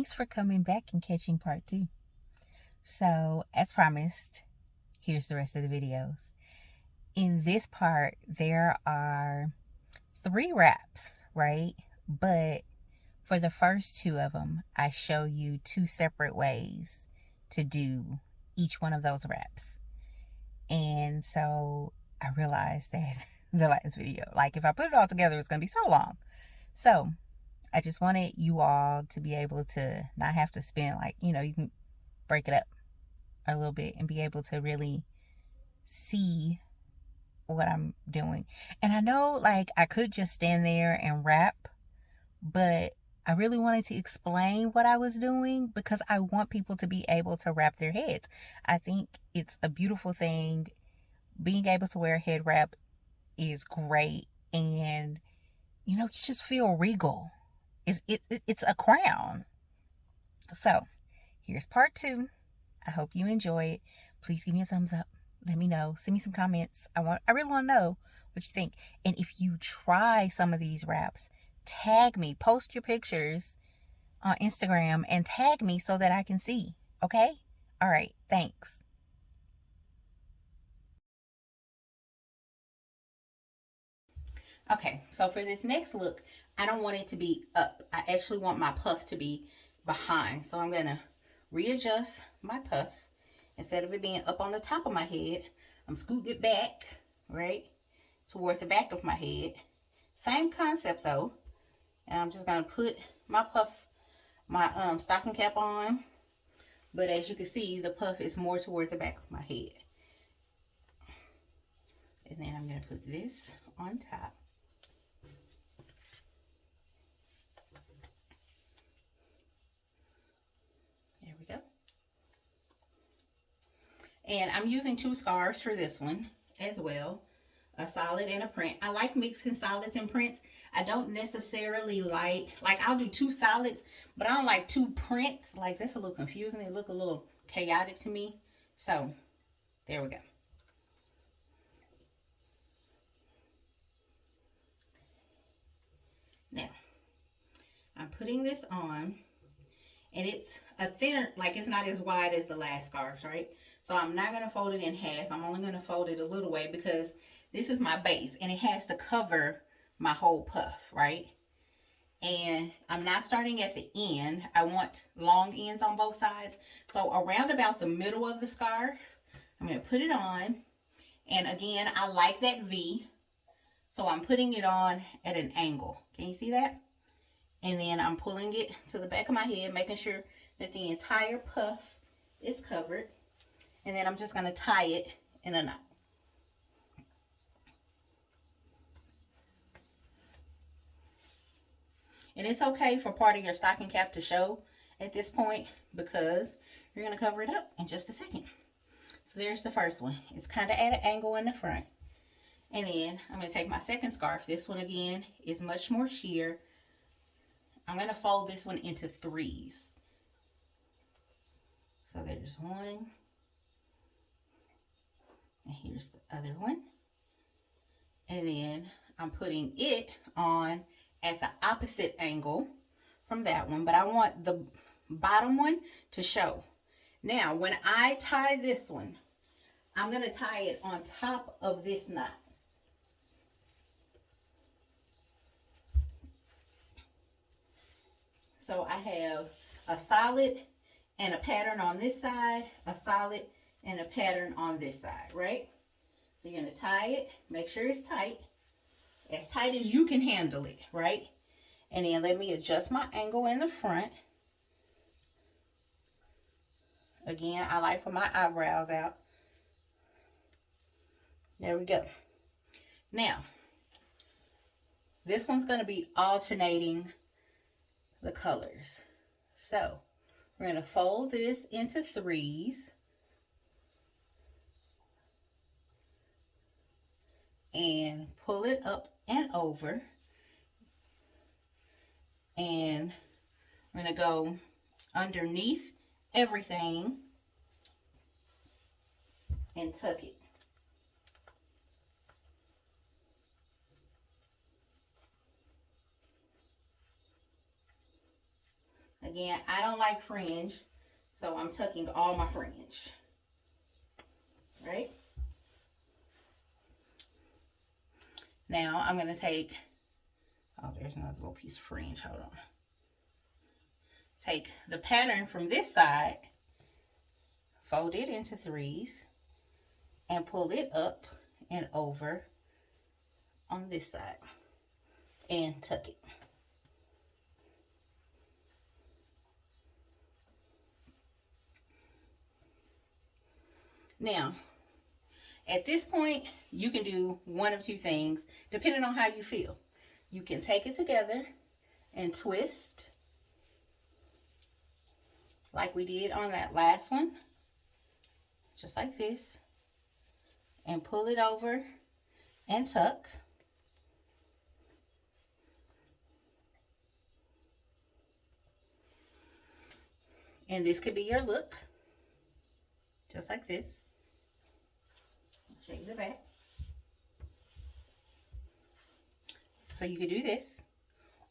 Thanks for coming back and catching part 2. So, as promised, here's the rest of the videos. In this part, there are 3 wraps, right? But for the first 2 of them, I show you 2 separate ways to do each one of those wraps. And so I realized that the last video, like if I put it all together, it's going to be so long. So I just wanted you all to be able to not have to spend, like, you can break it up a little bit and be able to really see what I'm doing. And I know, like, I could just stand there and wrap, but I really wanted to explain what I was doing because I want people to be able to wrap their heads. I think it's a beautiful thing. Being able to wear a head wrap is great, and you just feel regal. It's a crown. So here's part 2. I hope you enjoy it. Please give me a thumbs up. Let me know. Send me some comments. I really want to know what you think. And if you try some of these wraps, tag me. Post your pictures on Instagram and tag me so that I can see. Okay? All right. Thanks. Okay, so for this next look, I don't want it to be up. I actually want my puff to be behind. So I'm going to readjust my puff. Instead of it being up on the top of my head, I'm scooting it back, right, towards the back of my head. Same concept though. And I'm just going to put my puff, my stocking cap on. But as you can see, the puff is more towards the back of my head. And then I'm going to put this on top. There we go. And I'm using 2 scarves for this one as well. A solid and a print. I like mixing solids and prints. I don't necessarily like I'll do 2 solids, but I don't like 2 prints. Like, that's a little confusing. It look a little chaotic to me. So there we go. Now I'm putting this on, and it's a thinner, like it's not as wide as the last scarves, right? So I'm not going to fold it in half. I'm only going to fold it a little way because this is my base and it has to cover my whole puff, right? And I'm not starting at the end. I want long ends on both sides. So around about the middle of the scarf, I'm going to put it on. And again, I like that V. So I'm putting it on at an angle. Can you see that? And then I'm pulling it to the back of my head, making sure that the entire puff is covered. And then I'm just going to tie it in a knot. And it's okay for part of your stocking cap to show at this point because you're going to cover it up in just a second. So there's the first one. It's kind of at an angle in the front. And then I'm going to take my second scarf. This one again is much more sheer. I'm going to fold this one into 3s. So there's one. And here's the other one. And then I'm putting it on at the opposite angle from that one. But I want the bottom one to show. Now, when I tie this one, I'm going to tie it on top of this knot. So I have a solid and a pattern on this side, a solid and a pattern on this side, right? So you're going to tie it, make sure it's tight as you can handle it, right? And then let me adjust my angle in the front. Again, I like for my eyebrows out. There we go. Now, this one's going to be alternating the colors. So we're going to fold this into 3s. And pull it up and over. And I'm going to go underneath everything and tuck it. Again, I don't like fringe, so I'm tucking all my fringe. Right? Now I'm going to take, oh, there's another little piece of fringe. Hold on. Take the pattern from this side, fold it into threes, and pull it up and over on this side and tuck it. Now, at this point, you can do one of two things, depending on how you feel. You can take it together and twist, like we did on that last one, just like this, and pull it over and tuck. And this could be your look, just like this. I'll show you the back. So you could do this,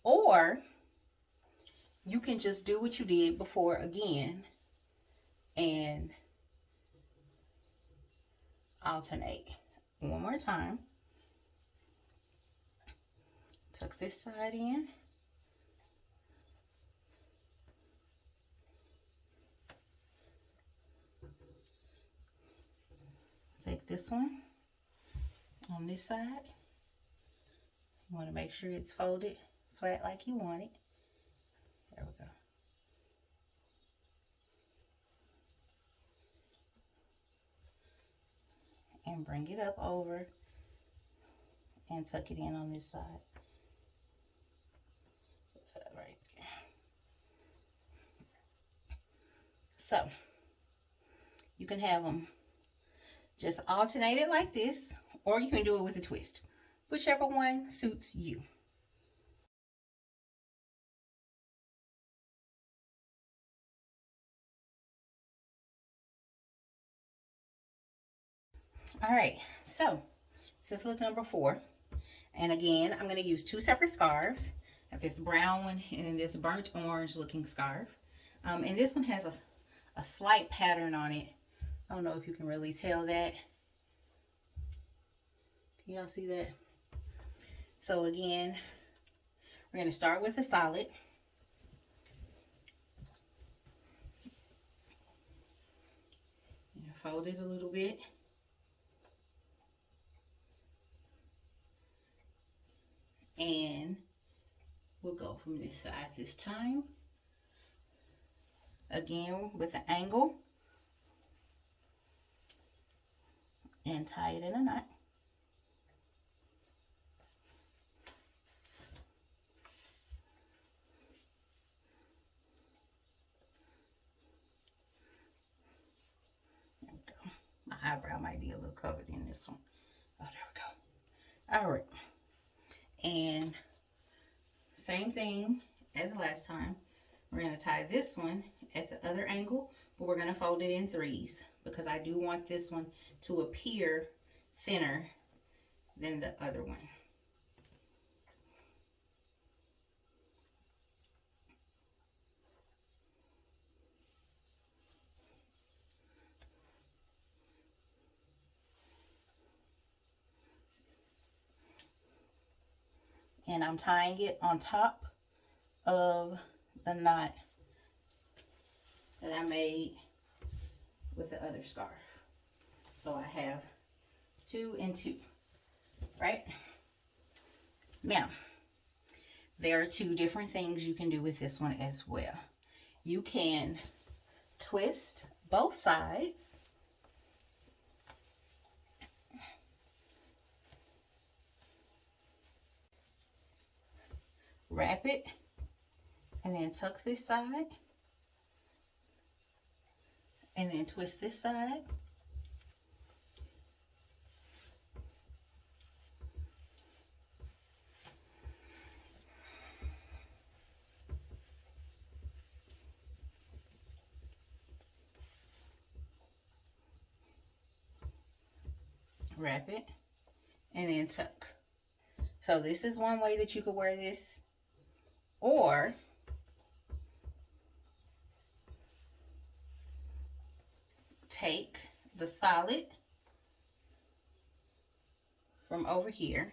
or you can just do what you did before again and alternate. One more time. Tuck this side in. Take this one on this side. You want to make sure it's folded flat like you want it. There we go. And bring it up over and tuck it in on this side. Right there. So, you can have them just alternate it like this, or you can do it with a twist. Whichever one suits you. All right, so this is look number 4. And again, I'm going to use 2 separate scarves. I have this brown one and then this burnt orange looking scarf. And this one has a slight pattern on it. I don't know if you can really tell that. Can y'all see that? So again, we're going to start with the solid. Fold it a little bit. And we'll go from this side this time. Again, with an angle. And tie it in a knot. There we go. My eyebrow might be a little covered in this one. Oh, there we go. All right. And same thing as last time. We're going to tie this one at the other angle, but we're going to fold it in threes because I do want this one to appear thinner than the other one. And I'm tying it on top of the knot that I made with the other scarf. So I have 2 and 2, right? Now, there are 2 different things you can do with this one as well. You can twist both sides. Wrap it and then tuck this side and then twist this side. Wrap it and then tuck. So this is one way that you could wear this. Or take the solid from over here.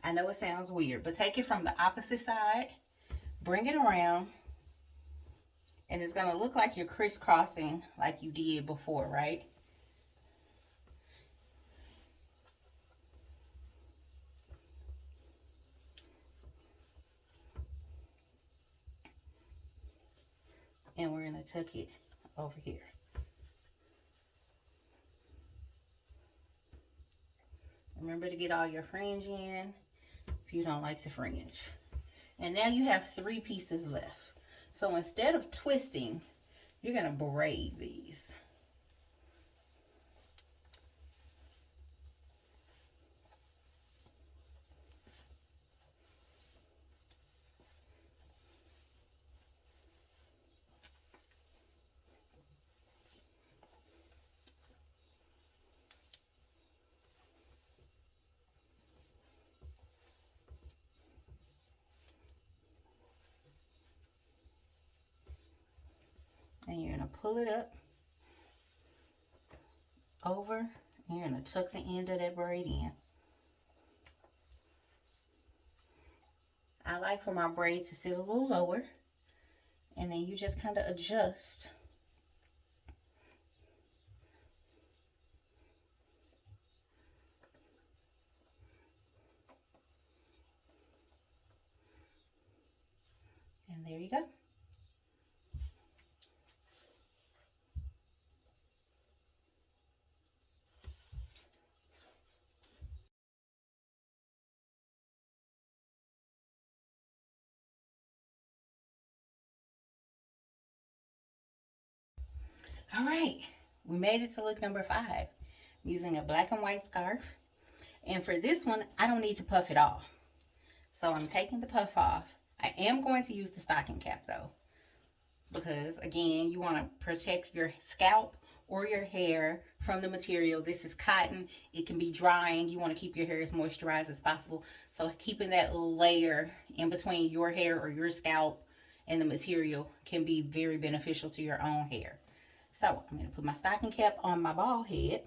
I know it sounds weird, but take it from the opposite side, bring it around, and it's going to look like you're crisscrossing like you did before, right? And we're going to tuck it over here. Remember to get all your fringe in if you don't like the fringe. And now you have 3 pieces left. So instead of twisting, you're going to braid these. And you're going to pull it up over, and you're going to tuck the end of that braid in. I like for my braid to sit a little lower, and then you just kind of adjust. And there you go. All right, we made it to look number 5. I'm using a black and white scarf. And for this one, I don't need to puff it off. So I'm taking the puff off. I am going to use the stocking cap though, because again, you want to protect your scalp or your hair from the material. This is cotton. It can be drying. You want to keep your hair as moisturized as possible. So keeping that little layer in between your hair or your scalp and the material can be very beneficial to your own hair. So I'm going to put my stocking cap on my ball head.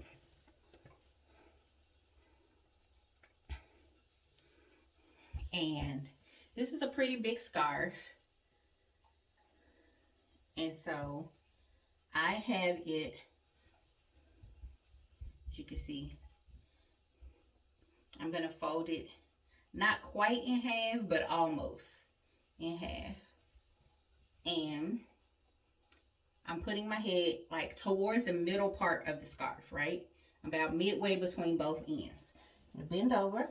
And this is a pretty big scarf. And so I have it, as you can see, I'm going to fold it not quite in half, but almost in half. And I'm putting my head like toward the middle part of the scarf, right? About midway between both ends. I'm gonna bend over.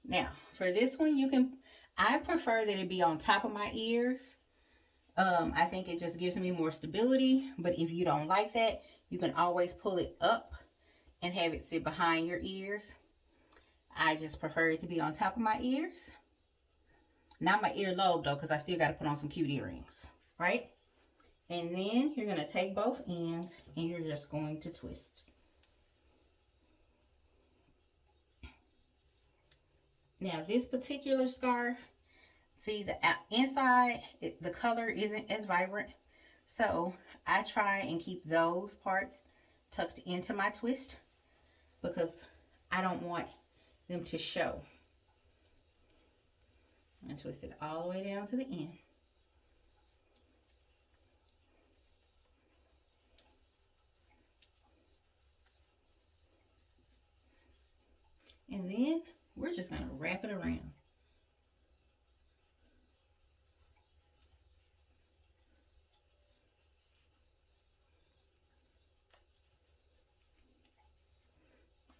Now, for this one, I prefer that it be on top of my ears. I think it just gives me more stability, but if you don't like that, you can always pull it up and have it sit behind your ears. I just prefer it to be on top of my ears. Not my earlobe though, because I still got to put on some cute earrings, right? And then you're going to take both ends and you're just going to twist. Now this particular scarf, see the inside, the color isn't as vibrant. So I try and keep those parts tucked into my twist because I don't want them to show. And twist it all the way down to the end. And then we're just going to wrap it around.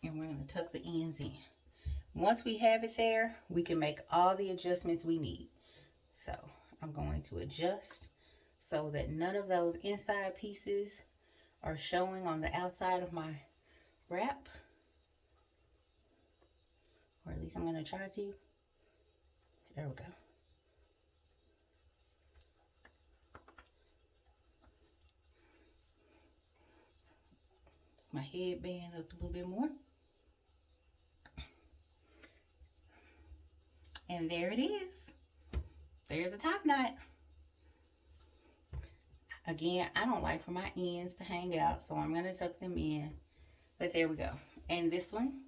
And we're going to tuck the ends in. Once we have it there, we can make all the adjustments we need. So I'm going to adjust so that none of those inside pieces are showing on the outside of my wrap. Or at least I'm going to try to. There we go. My headband up a little bit more. And there it is. There's a top knot. Again, I don't like for my ends to hang out, so I'm going to tuck them in. But there we go. And this one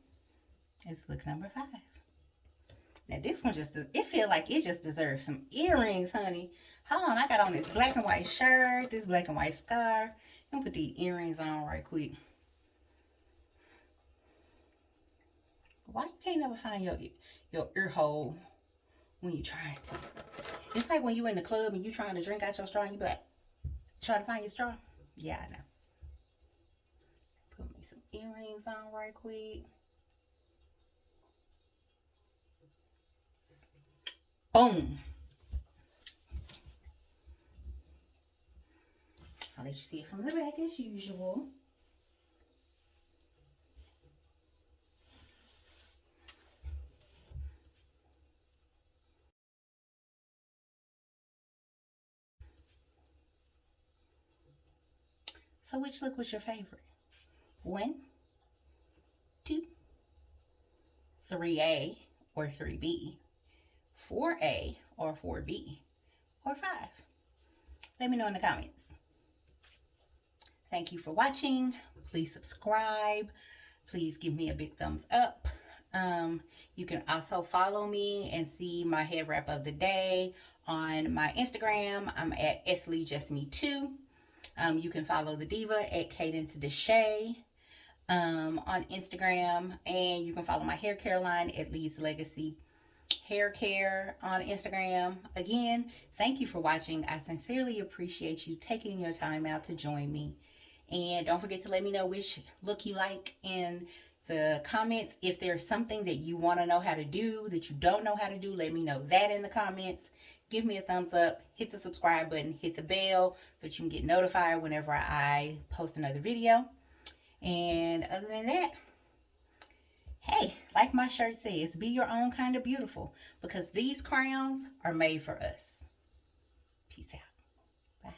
is look number 5. Now this one just, it feel like it just deserves some earrings, honey. Hold on, I got on this black and white shirt, this black and white scarf. I'm gonna put these earrings on right quick. Why you can't never find your ear hole when you try to? It's like when you in the club and you trying to drink out your straw and you be like, try to find your straw. Yeah, I know. Put me some earrings on right quick. Boom. I'll let you see it from the back as usual. So which look was your favorite? 1, 2, 3A or 3B, 4A or 4B, or 5? Let me know in the comments. Thank you for watching. Please subscribe. Please give me a big thumbs up. You can also follow me and see my head wrap of the day on my Instagram. I'm at EsleyJustMe2. You can follow the diva at Cadence Deshay on Instagram, and you can follow my hair care line at Lee's Legacy Hair Care on Instagram. Again, thank you for watching. I sincerely appreciate you taking your time out to join me. And don't forget to let me know which look you like in the comments. If there's something that you want to know how to do that you don't know how to do, let me know that in the comments. Give me a thumbs up, hit the subscribe button, hit the bell so that you can get notified whenever I post another video. And other than that, hey, like my shirt says, be your own kind of beautiful, because these crowns are made for us. Peace out. Bye.